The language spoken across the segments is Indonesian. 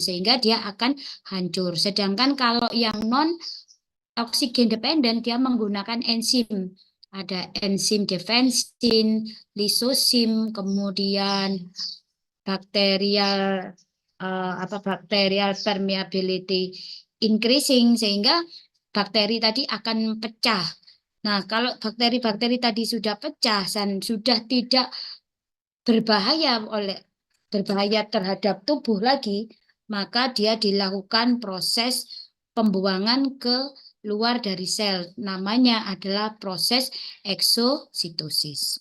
sehingga dia akan hancur. Sedangkan kalau yang non oksigen dependen dia menggunakan enzim. Ada enzim defensin, lisosim, kemudian bacterial bacterial permeability increasing, sehingga bakteri tadi akan pecah. Nah, kalau bakteri-bakteri tadi sudah pecah dan sudah tidak berbahaya terhadap tubuh lagi, maka dia dilakukan proses pembuangan ke luar dari sel. Namanya adalah proses eksositosis.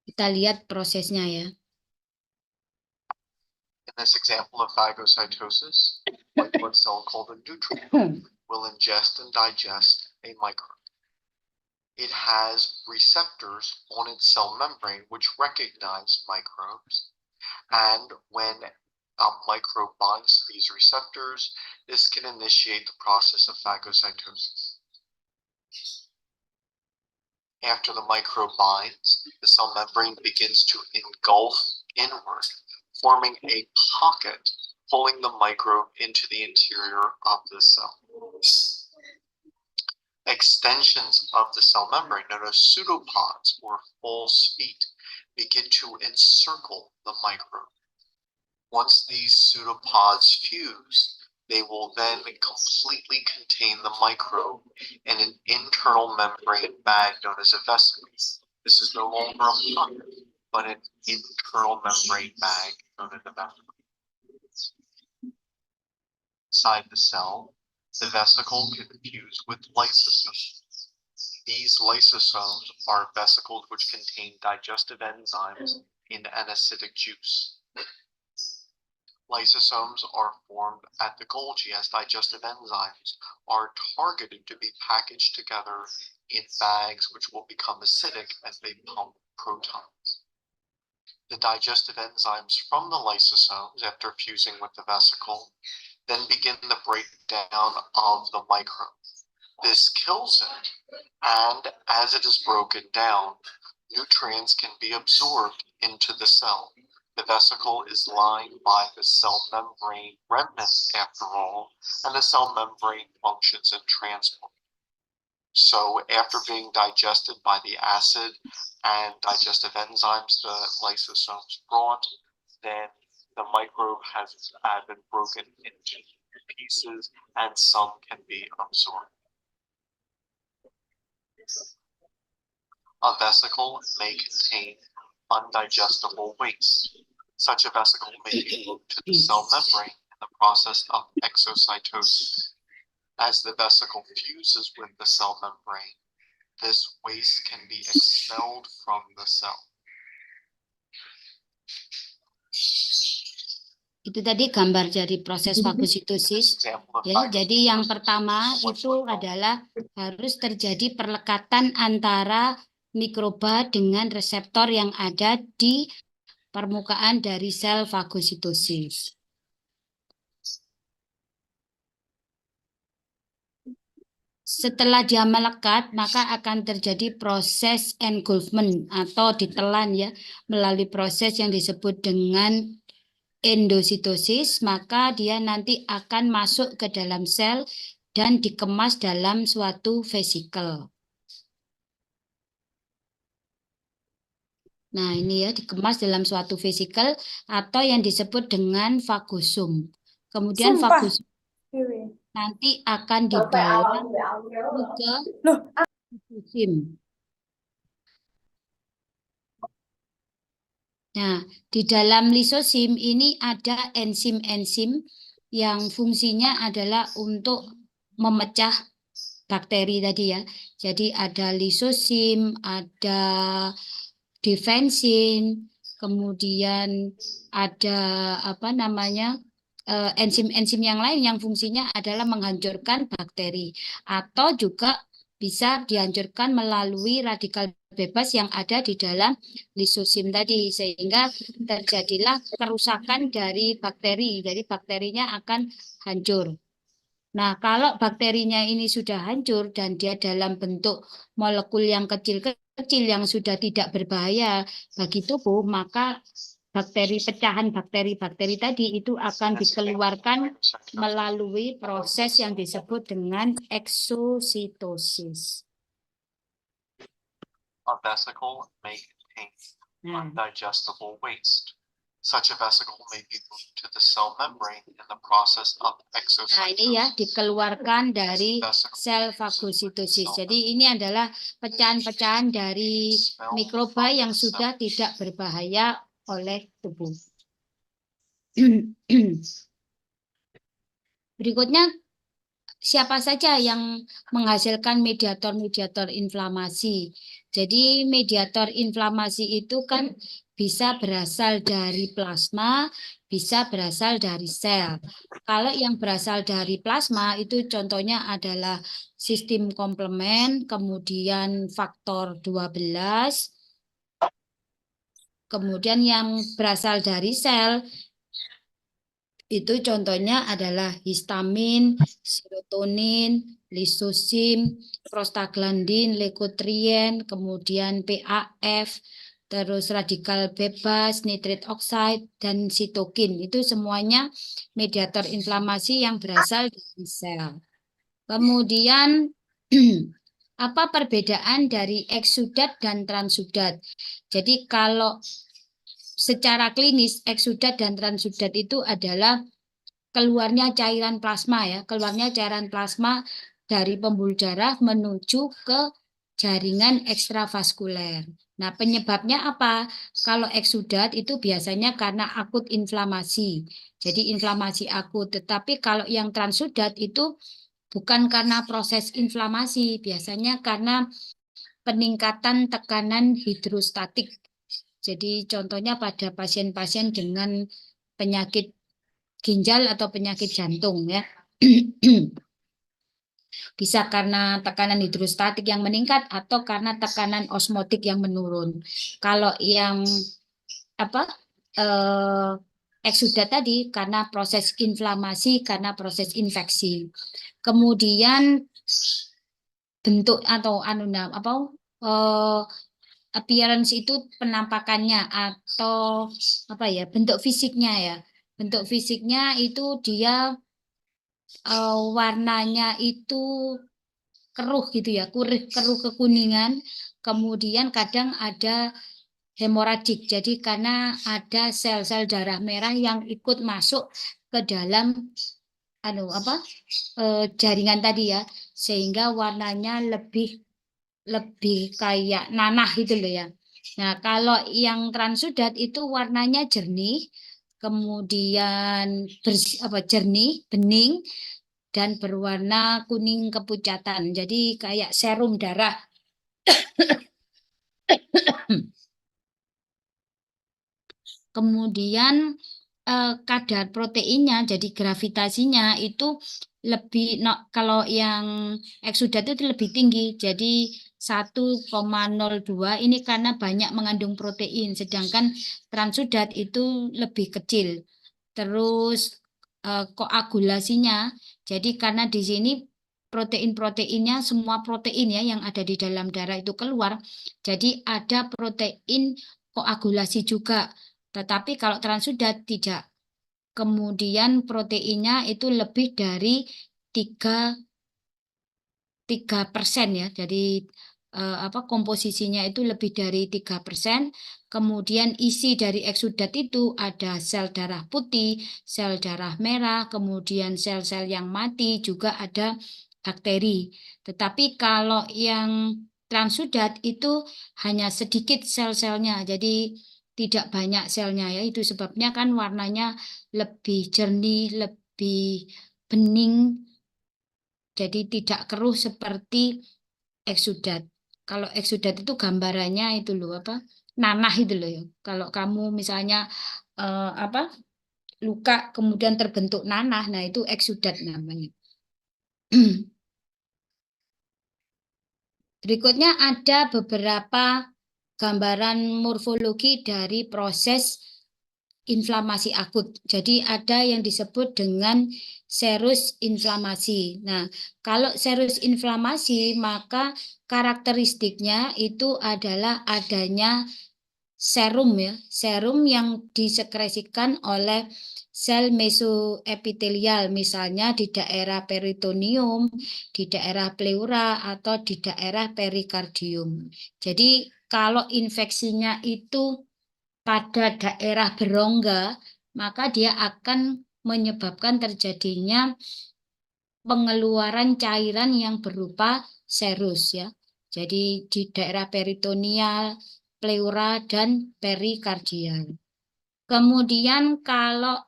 Kita lihat prosesnya ya. In this example of phagocytosis, white blood cell called a neutrophil will ingest and digest a microbe. It has receptors on its cell membrane which recognize microbes, and when a microbe binds to these receptors, this can initiate the process of phagocytosis. After the microbe binds, the cell membrane begins to engulf inward, forming a pocket, pulling the microbe into the interior of the cell. Extensions of the cell membrane, known as pseudopods or false feet, begin to encircle the microbe. Once these pseudopods fuse, they will then completely contain the microbe in an internal membrane bag known as a vesicle. This is no longer a pocket, but an internal membrane bag known as a vesicle. Inside the cell, the vesicle can fuse with lysosomes. These lysosomes are vesicles which contain digestive enzymes in an acidic juice. Lysosomes are formed at the Golgi as digestive enzymes are targeted to be packaged together in bags which will become acidic as they pump protons. The digestive enzymes from the lysosomes, after fusing with the vesicle, then begin the breakdown of the microbe. This kills it, and as it is broken down, nutrients can be absorbed into the cell. The vesicle is lined by the cell membrane remnants after all, and the cell membrane functions in transport. So after being digested by the acid and digestive enzymes the lysosomes brought, then the microbe has been broken into pieces and some can be absorbed. A vesicle may contain undigestible waste. Such a vesicle may be moved to the cell membrane in the process of exocytosis. As the vesicle fuses with the cell membrane, this waste can be expelled from the cell. Itu tadi gambar dari proses fagositosis. Ya, jadi yang pertama itu adalah harus terjadi perlekatan antara mikroba dengan reseptor yang ada di permukaan dari sel fagositosis. Setelah dia melekat, maka akan terjadi proses engulfment atau ditelan ya, melalui proses yang disebut dengan endositosis, maka dia nanti akan masuk ke dalam sel dan dikemas dalam suatu vesikel. Nah, ini ya, dikemas dalam suatu vesikel atau yang disebut dengan fagosum. Kemudian fagosum nanti akan dibawa ke lisosim. Nah, di dalam lisosim ini ada enzim-enzim yang fungsinya adalah untuk memecah bakteri tadi ya. Jadi ada lisosim, ada defensin, kemudian ada enzim-enzim yang lain yang fungsinya adalah menghancurkan bakteri atau juga bisa dihancurkan melalui radikal bebas yang ada di dalam lisosim tadi, sehingga terjadilah kerusakan dari bakteri, jadi bakterinya akan hancur. Nah, kalau bakterinya ini sudah hancur dan dia dalam bentuk molekul yang kecil-kecil yang sudah tidak berbahaya bagi tubuh, maka pecahan bakteri-bakteri tadi itu akan dikeluarkan melalui proses yang disebut dengan eksositosis. A vesicle may contain undigestible waste. Such a vesicle may be moved to the cell membrane in the process of Nah, ini ya exocytosis. dikeluarkan dari sel fagositosis. Jadi ini adalah pecahan-pecahan dari mikroba yang sudah tidak berbahaya oleh tubuh. Berikutnya, siapa saja yang menghasilkan mediator-mediator inflamasi? Jadi mediator inflamasi itu kan bisa berasal dari plasma, bisa berasal dari sel. Kalau yang berasal dari plasma itu contohnya adalah sistem komplement, kemudian faktor 12, kemudian yang berasal dari sel itu contohnya adalah histamin, serotonin, lisosim, prostaglandin, leukotrien, kemudian PAF, terus radikal bebas, nitrit oxide, dan sitokin. Itu semuanya mediator inflamasi yang berasal dari sel. Kemudian apa perbedaan dari eksudat dan transudat? Jadi kalau secara klinis eksudat dan transudat itu adalah keluarnya cairan plasma ya, keluarnya cairan plasma dari pembuluh darah menuju ke jaringan ekstravaskuler. Nah, penyebabnya apa? Kalau eksudat itu biasanya karena akut inflamasi. Jadi inflamasi akut, tetapi kalau yang transudat itu bukan karena proses inflamasi, biasanya karena peningkatan tekanan hidrostatik. Jadi contohnya pada pasien-pasien dengan penyakit ginjal atau penyakit jantung ya. Bisa karena tekanan hidrostatik yang meningkat atau karena tekanan osmotik yang menurun. Kalau yang apa eksudat tadi karena proses inflamasi, karena proses infeksi. Kemudian bentuk atau appearance itu penampakannya atau apa ya, bentuk fisiknya ya. Bentuk fisiknya itu dia warnanya itu keruh gitu ya, keruh kekuningan. Kemudian kadang ada hemoragik. Jadi karena ada sel-sel darah merah yang ikut masuk ke dalam jaringan tadi ya, sehingga warnanya lebih kayak nanah gitu loh ya. Nah, kalau yang transudat itu warnanya jernih, kemudian jernih, bening, dan berwarna kuning kepucatan. Jadi kayak serum darah. Kemudian kadar proteinnya, jadi gravitasinya itu lebih, kalau yang eksudat itu lebih tinggi, jadi 1,02 ini karena banyak mengandung protein, sedangkan transudat itu lebih kecil. Terus koagulasinya, jadi karena di sini protein-proteinnya semua protein ya yang ada di dalam darah itu keluar, jadi ada protein koagulasi juga. Tetapi kalau transudat tidak. Kemudian proteinnya itu lebih dari 3% ya. Jadi komposisinya itu lebih dari 3%. Kemudian isi dari eksudat itu ada sel darah putih, sel darah merah, kemudian sel-sel yang mati, juga ada bakteri. Tetapi kalau yang transudat itu hanya sedikit sel-selnya. Jadi tidak banyak selnya ya, itu sebabnya kan warnanya lebih jernih, lebih bening, jadi tidak keruh seperti eksudat. Kalau eksudat itu gambarannya itu loh nanah itu loh ya. Kalau kamu misalnya luka kemudian terbentuk nanah, nah itu eksudat namanya. Berikutnya ada beberapa gambaran morfologi dari proses inflamasi akut. Jadi ada yang disebut dengan serus inflamasi. Nah, kalau serus inflamasi maka karakteristiknya itu adalah adanya serum ya, serum yang disekresikan oleh sel mesoepitelial, misalnya di daerah peritoneum, di daerah pleura, atau di daerah perikardium. Jadi kalau infeksinya itu pada daerah berongga, maka dia akan menyebabkan terjadinya pengeluaran cairan yang berupa serus ya. Jadi di daerah peritoneal, pleura, dan perikardial. Kemudian kalau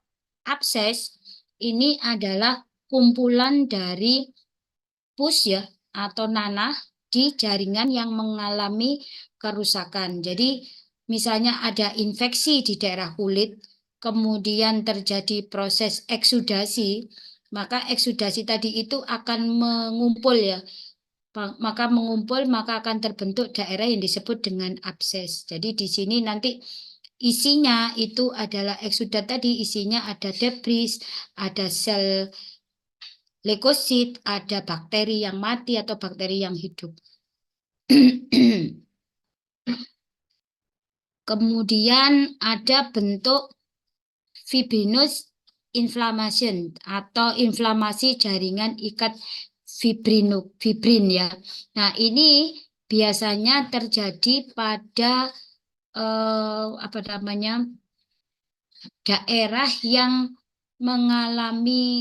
abses ini adalah kumpulan dari pus ya atau nanah di jaringan yang mengalami kerusakan. Jadi misalnya ada infeksi di daerah kulit, kemudian terjadi proses eksudasi, maka eksudasi tadi itu akan mengumpul ya. Maka akan terbentuk daerah yang disebut dengan abses. Jadi di sini nanti isinya itu adalah eksudat tadi, isinya ada debris, ada sel leukosit, ada bakteri yang mati atau bakteri yang hidup. Kemudian ada bentuk fibrinous inflammation atau inflamasi jaringan ikat fibrin ya. Nah, ini biasanya terjadi pada daerah yang mengalami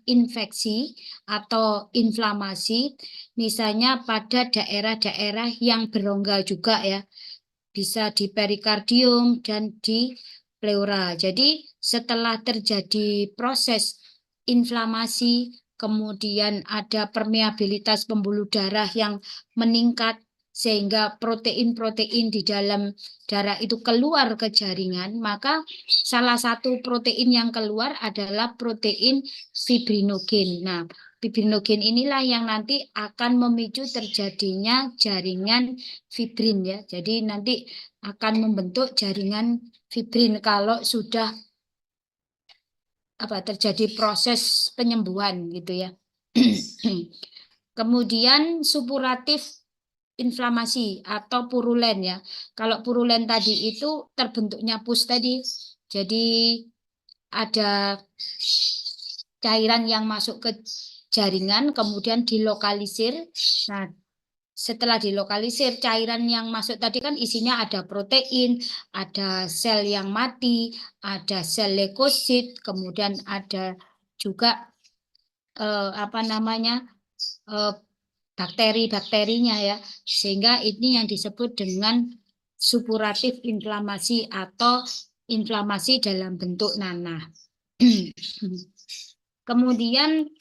infeksi atau inflamasi, misalnya pada daerah-daerah yang berongga juga ya, bisa di perikardium dan di pleura. Jadi setelah terjadi proses inflamasi, kemudian ada permeabilitas pembuluh darah yang meningkat, sehingga protein-protein di dalam darah itu keluar ke jaringan, maka salah satu protein yang keluar adalah protein fibrinogen. Nah, fibrinogen inilah yang nanti akan memicu terjadinya jaringan fibrin ya. Jadi nanti akan membentuk jaringan fibrin kalau sudah terjadi proses penyembuhan gitu ya. Kemudian supuratif inflamasi atau purulen ya. Kalau purulen tadi itu terbentuknya pus tadi. Jadi ada cairan yang masuk ke jaringan kemudian dilokalisir. Nah, setelah dilokalisir cairan yang masuk tadi kan isinya ada protein, ada sel yang mati, ada sel leukosit, kemudian ada juga bakteri-bakterinya ya, sehingga ini yang disebut dengan supuratif inflamasi atau inflamasi dalam bentuk nanah. Kemudian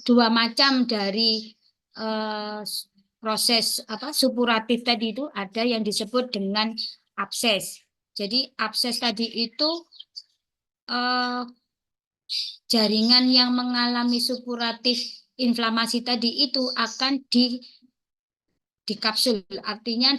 dua macam dari proses supuratif tadi itu ada yang disebut dengan abses. Jadi abses tadi itu jaringan yang mengalami supuratif inflamasi tadi itu akan dikapsul, artinya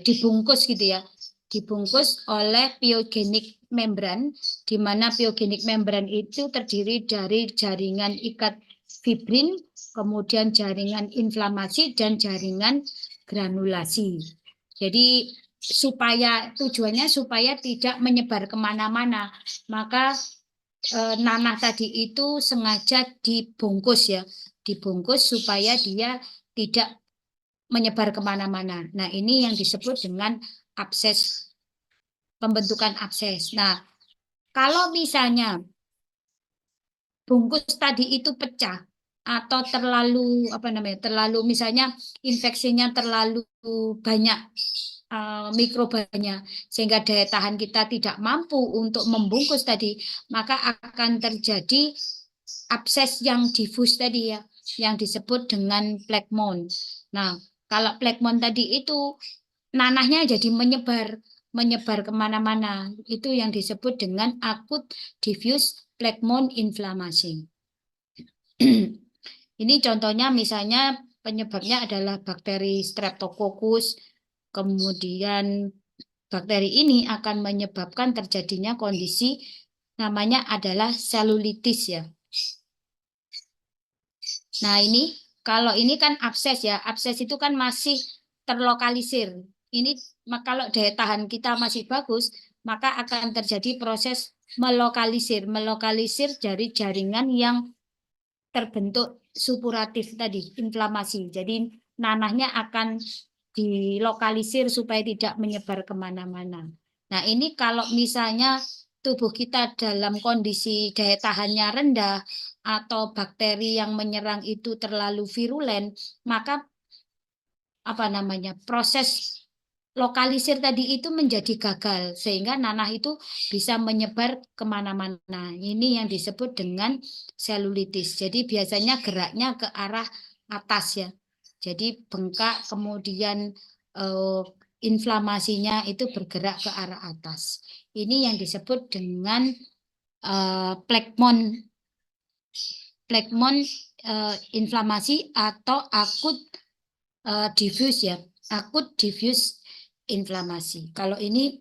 dibungkus gitu ya, dibungkus oleh pyogenik membran, di mana pyogenik membran itu terdiri dari jaringan ikat fibrin, kemudian jaringan inflamasi dan jaringan granulasi. Jadi tujuannya supaya tidak menyebar kemana-mana, maka nanah tadi itu sengaja dibungkus ya, dibungkus supaya dia tidak menyebar kemana-mana. Nah, ini yang disebut dengan abses, pembentukan abses. Nah, kalau misalnya bungkus tadi itu pecah atau terlalu terlalu misalnya infeksinya terlalu banyak mikrobanya sehingga daya tahan kita tidak mampu untuk membungkus tadi, maka akan terjadi abses yang difus tadi ya, yang disebut dengan plekmon. Nah, kalau plekmon tadi itu nanahnya jadi menyebar kemana-mana, itu yang disebut dengan akut diffuse plekmon inflammasi. Ini contohnya misalnya penyebabnya adalah bakteri Streptococcus, kemudian bakteri ini akan menyebabkan terjadinya kondisi namanya adalah selulitis ya. Nah, ini kalau ini kan abses ya. Abses itu kan masih terlokalisir. Ini kalau daya tahan kita masih bagus, maka akan terjadi proses melokalisir dari jaringan yang terbentuk supuratif tadi, inflamasi. Jadi nanahnya akan dilokalisir supaya tidak menyebar kemana-mana. Nah, ini kalau misalnya tubuh kita dalam kondisi daya tahannya rendah atau bakteri yang menyerang itu terlalu virulen, maka proses lokalisir tadi itu menjadi gagal sehingga nanah itu bisa menyebar kemana-mana. Ini yang disebut dengan selulitis. Jadi biasanya geraknya ke arah atas ya. Jadi bengkak kemudian inflamasinya itu bergerak ke arah atas. Ini yang disebut dengan plekmon inflamasi atau akut diffuse ya, akut diffuse inflamasi. Kalau ini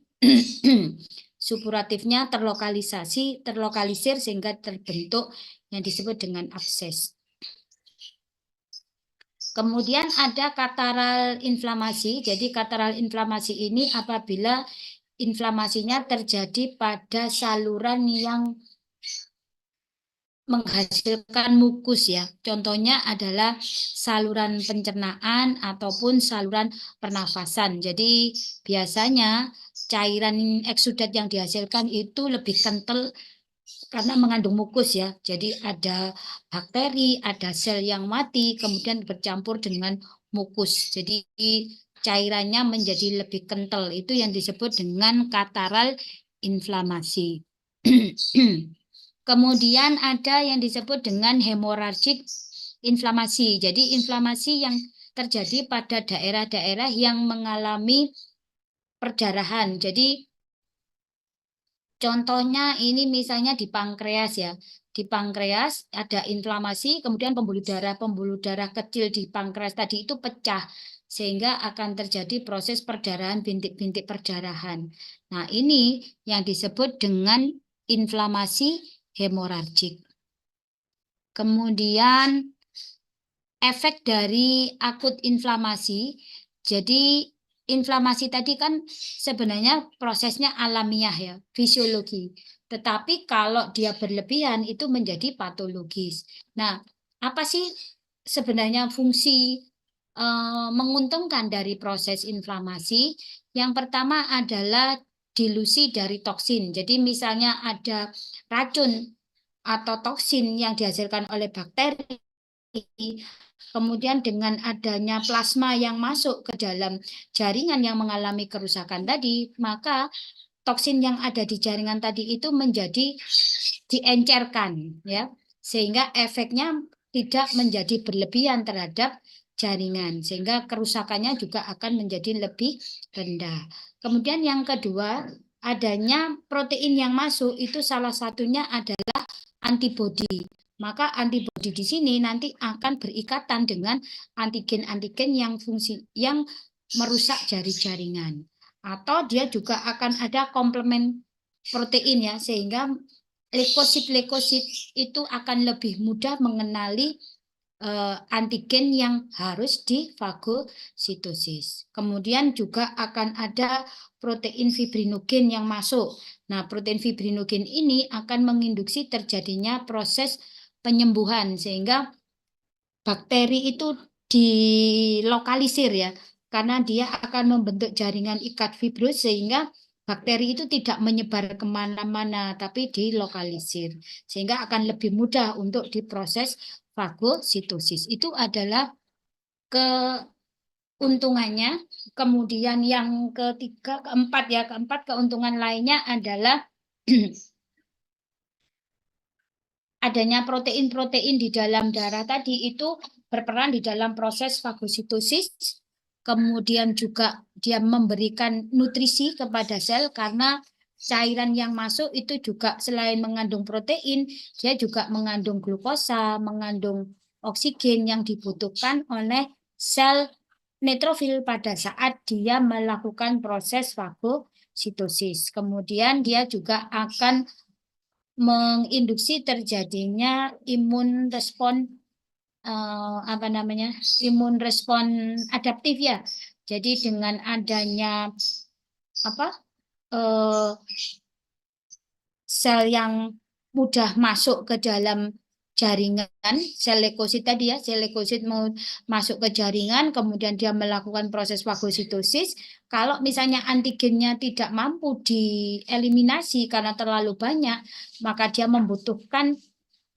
supuratifnya terlokalisir sehingga terbentuk yang disebut dengan abses. Kemudian ada kataral inflamasi. Jadi kataral inflamasi ini apabila inflamasinya terjadi pada saluran yang menghasilkan mukus ya. Contohnya adalah saluran pencernaan ataupun saluran pernafasan. Jadi biasanya cairan eksudat yang dihasilkan itu lebih kental karena mengandung mukus ya. Jadi ada bakteri, ada sel yang mati kemudian bercampur dengan mukus. Jadi cairannya menjadi lebih kental. Itu yang disebut dengan kataral inflamasi. Kemudian ada yang disebut dengan hemoragik inflamasi. Jadi inflamasi yang terjadi pada daerah-daerah yang mengalami perdarahan. Jadi contohnya ini misalnya di pankreas ya. Di pankreas ada inflamasi, kemudian pembuluh darah kecil di pankreas tadi itu pecah sehingga akan terjadi proses perdarahan, bintik-bintik perdarahan. Nah, ini yang disebut dengan inflamasi hemoragik. Kemudian efek dari akut inflamasi. Jadi inflamasi tadi kan sebenarnya prosesnya alamiah ya, fisiologi. Tetapi kalau dia berlebihan itu menjadi patologis. Nah, apa sih sebenarnya fungsi menguntungkan dari proses inflamasi? Yang pertama adalah dilusi dari toksin. Jadi misalnya ada racun atau toksin yang dihasilkan oleh bakteri, kemudian dengan adanya plasma yang masuk ke dalam jaringan yang mengalami kerusakan tadi, maka toksin yang ada di jaringan tadi itu menjadi diencerkan ya, sehingga efeknya tidak menjadi berlebihan terhadap jaringan, sehingga kerusakannya juga akan menjadi lebih rendah. Kemudian yang kedua, adanya protein yang masuk itu salah satunya adalah antibodi. Maka antibodi di sini nanti akan berikatan dengan antigen-antigen yang merusak jaringan. Atau dia juga akan ada komplement protein ya, sehingga leukosit itu akan lebih mudah mengenali antigen yang harus difagositosis. Kemudian juga akan ada protein fibrinogen yang masuk. Nah, protein fibrinogen ini akan menginduksi terjadinya proses penyembuhan sehingga bakteri itu dilokalisir ya, karena dia akan membentuk jaringan ikat fibros sehingga bakteri itu tidak menyebar kemana-mana tapi dilokalisir sehingga akan lebih mudah untuk diproses fagositosis. Itu adalah keuntungannya. Kemudian yang keempat keuntungan lainnya adalah adanya protein-protein di dalam darah tadi itu berperan di dalam proses fagositosis. Kemudian juga dia memberikan nutrisi kepada sel karena cairan yang masuk itu juga selain mengandung protein, dia juga mengandung glukosa, mengandung oksigen yang dibutuhkan oleh sel neutrofil pada saat dia melakukan proses fagositosis. Kemudian dia juga akan menginduksi terjadinya imun respon imun respon adaptif ya. Jadi dengan adanya sel yang mudah masuk ke dalam jaringan, sel leukosit tadi ya, sel leukosit mau masuk ke jaringan, kemudian dia melakukan proses fagositosis. Kalau misalnya antigennya tidak mampu dieliminasi karena terlalu banyak, maka dia membutuhkan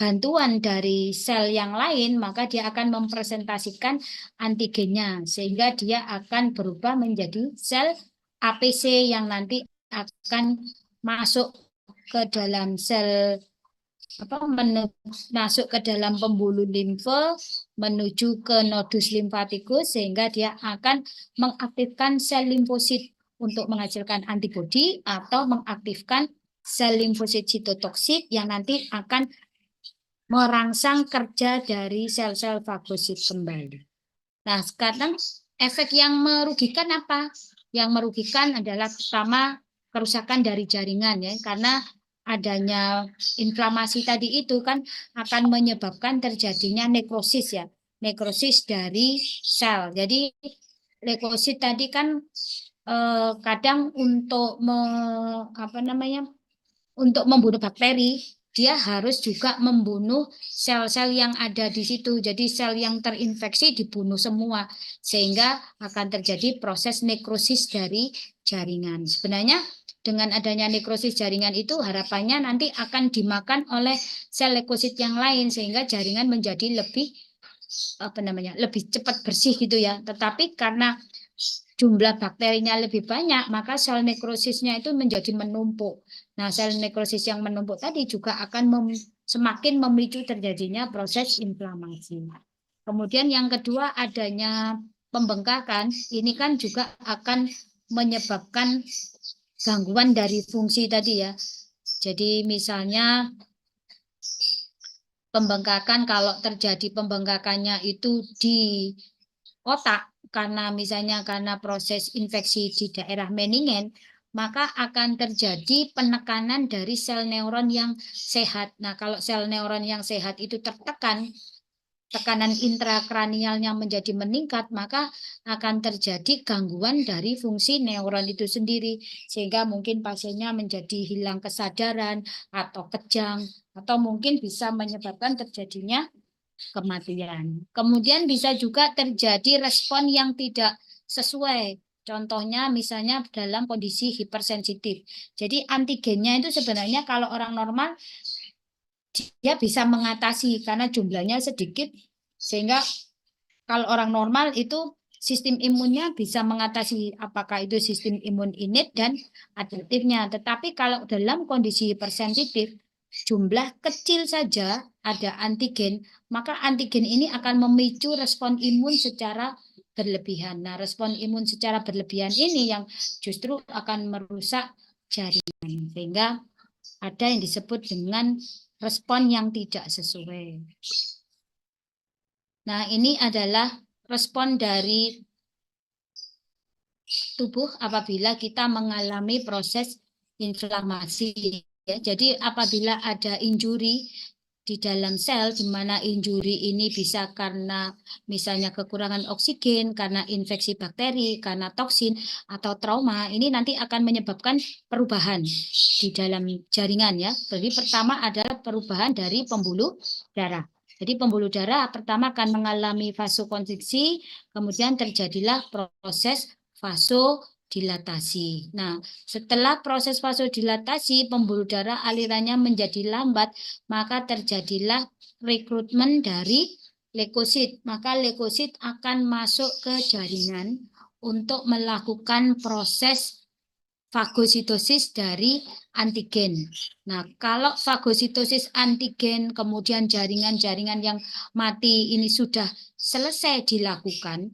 bantuan dari sel yang lain, maka dia akan mempresentasikan antigennya, sehingga dia akan berubah menjadi sel APC yang nanti akan masuk ke dalam sel masuk ke dalam pembuluh limfe menuju ke nodus limfatikus sehingga dia akan mengaktifkan sel limfosit untuk menghasilkan antibodi atau mengaktifkan sel limfosit sitotoksik yang nanti akan merangsang kerja dari sel-sel fagosit kembali. Nah, sekarang efek yang merugikan apa? Yang merugikan adalah pertama kerusakan dari jaringan ya, karena adanya inflamasi tadi itu kan akan menyebabkan terjadinya nekrosis ya, nekrosis dari sel. Jadi leukosit tadi kan kadang untuk untuk membunuh bakteri, dia harus juga membunuh sel-sel yang ada di situ. Jadi sel yang terinfeksi dibunuh semua, sehingga akan terjadi proses nekrosis dari jaringan. Sebenarnya dengan adanya nekrosis jaringan itu harapannya nanti akan dimakan oleh sel leukosit yang lain, sehingga jaringan menjadi lebih lebih cepat bersih gitu ya. Tetapi karena jumlah bakterinya lebih banyak, maka sel nekrosisnya itu menjadi menumpuk. Nah, sel nekrosis yang menumpuk tadi juga akan semakin memicu terjadinya proses inflamasi. Kemudian yang kedua adanya pembengkakan, ini kan juga akan menyebabkan gangguan dari fungsi tadi ya. Jadi misalnya pembengkakan, kalau terjadi pembengkakannya itu di otak, karena misalnya karena proses infeksi di daerah meningen, maka akan terjadi penekanan dari sel neuron yang sehat. Nah, kalau sel neuron yang sehat itu tertekan, tekanan intrakranialnya menjadi meningkat, maka akan terjadi gangguan dari fungsi neuron itu sendiri, sehingga mungkin pasiennya menjadi hilang kesadaran atau kejang, atau mungkin bisa menyebabkan terjadinya kematian. Kemudian bisa juga terjadi respon yang tidak sesuai. Contohnya misalnya dalam kondisi hipersensitif. Jadi antigennya itu sebenarnya kalau orang normal dia bisa mengatasi karena jumlahnya sedikit, sehingga kalau orang normal itu sistem imunnya bisa mengatasi, apakah itu sistem imun innate dan adaptifnya. Tetapi kalau dalam kondisi hipersensitif, jumlah kecil saja ada antigen, maka antigen ini akan memicu respon imun secara berlebihan. Nah, respon imun secara berlebihan ini yang justru akan merusak jaringan, sehingga ada yang disebut dengan respon yang tidak sesuai. Nah, ini adalah respon dari tubuh apabila kita mengalami proses inflamasi. Ya, jadi apabila ada injury di dalam sel, di mana injury ini bisa karena misalnya kekurangan oksigen, karena infeksi bakteri, karena toksin, atau trauma, ini nanti akan menyebabkan perubahan di dalam jaringan ya. Jadi pertama adalah perubahan dari pembuluh darah. Jadi pembuluh darah pertama akan mengalami vasokonstriksi, kemudian terjadilah proses vasodilatasi. Nah, setelah proses vasodilatasi, pembuluh darah alirannya menjadi lambat, maka terjadilah rekrutmen dari leukosit. Maka leukosit akan masuk ke jaringan untuk melakukan proses fagositosis dari antigen. Nah, kalau fagositosis antigen kemudian jaringan-jaringan yang mati ini sudah selesai dilakukan,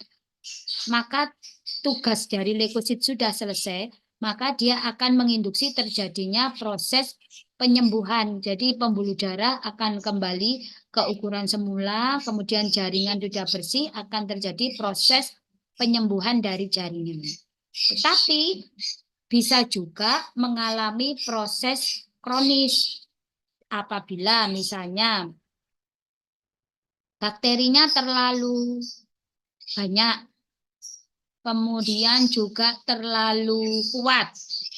maka tugas dari leukosit sudah selesai, maka dia akan menginduksi terjadinya proses penyembuhan. Jadi pembuluh darah akan kembali ke ukuran semula, kemudian jaringan sudah bersih, akan terjadi proses penyembuhan dari jaringan. Tetapi bisa juga mengalami proses kronis apabila misalnya bakterinya terlalu banyak, kemudian juga terlalu kuat,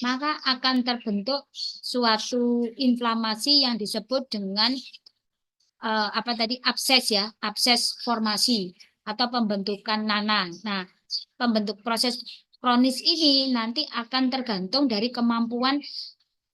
maka akan terbentuk suatu inflamasi yang disebut dengan abses ya, abses formasi atau pembentukan nanah. Nah, proses kronis ini nanti akan tergantung dari kemampuan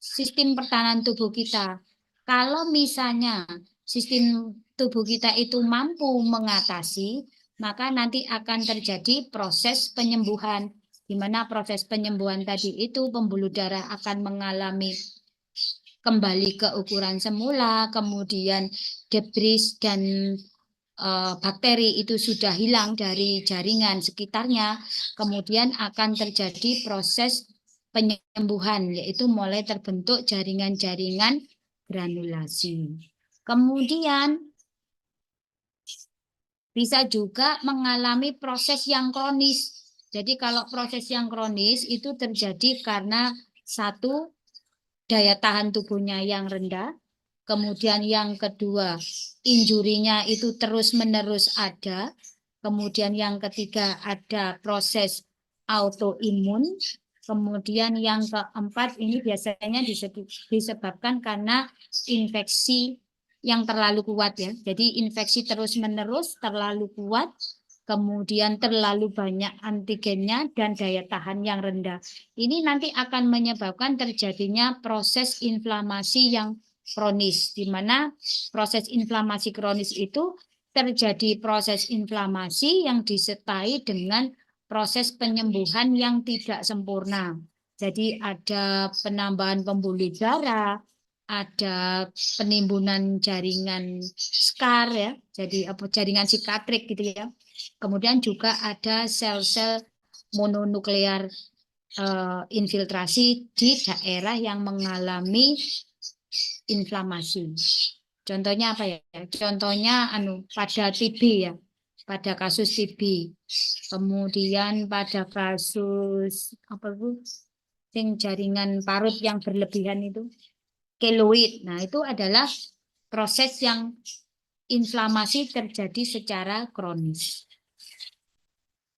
sistem pertahanan tubuh kita. Kalau misalnya sistem tubuh kita itu mampu mengatasi, maka nanti akan terjadi proses penyembuhan, di mana proses penyembuhan tadi itu pembuluh darah akan mengalami kembali ke ukuran semula, kemudian debris dan bakteri itu sudah hilang dari jaringan sekitarnya, kemudian akan terjadi proses penyembuhan, yaitu mulai terbentuk jaringan-jaringan granulasi. Kemudian bisa juga mengalami proses yang kronis. Jadi kalau proses yang kronis itu terjadi karena satu, daya tahan tubuhnya yang rendah, kemudian yang kedua, injurinya itu terus-menerus ada, kemudian yang ketiga ada proses autoimun, kemudian yang keempat ini biasanya disebabkan karena infeksi yang terlalu kuat ya. Jadi infeksi terus-menerus terlalu kuat, kemudian terlalu banyak antigennya dan daya tahan yang rendah. Ini nanti akan menyebabkan terjadinya proses inflamasi yang kronis, di mana proses inflamasi kronis itu terjadi proses inflamasi yang disertai dengan proses penyembuhan yang tidak sempurna. Jadi ada penambahan pembuluh darah, ada penimbunan jaringan scar ya, jadi jaringan sikatrik gitu ya. Kemudian juga ada sel-sel mononuklear infiltrasi di daerah yang mengalami inflamasi. Contohnya apa ya? Contohnya pada TB ya, pada kasus TB. Kemudian pada kasus apa itu? Jaringan parut yang berlebihan itu, keloid. Nah, itu adalah proses yang inflamasi terjadi secara kronis.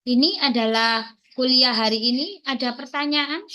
Ini adalah kuliah hari ini. Ada pertanyaan?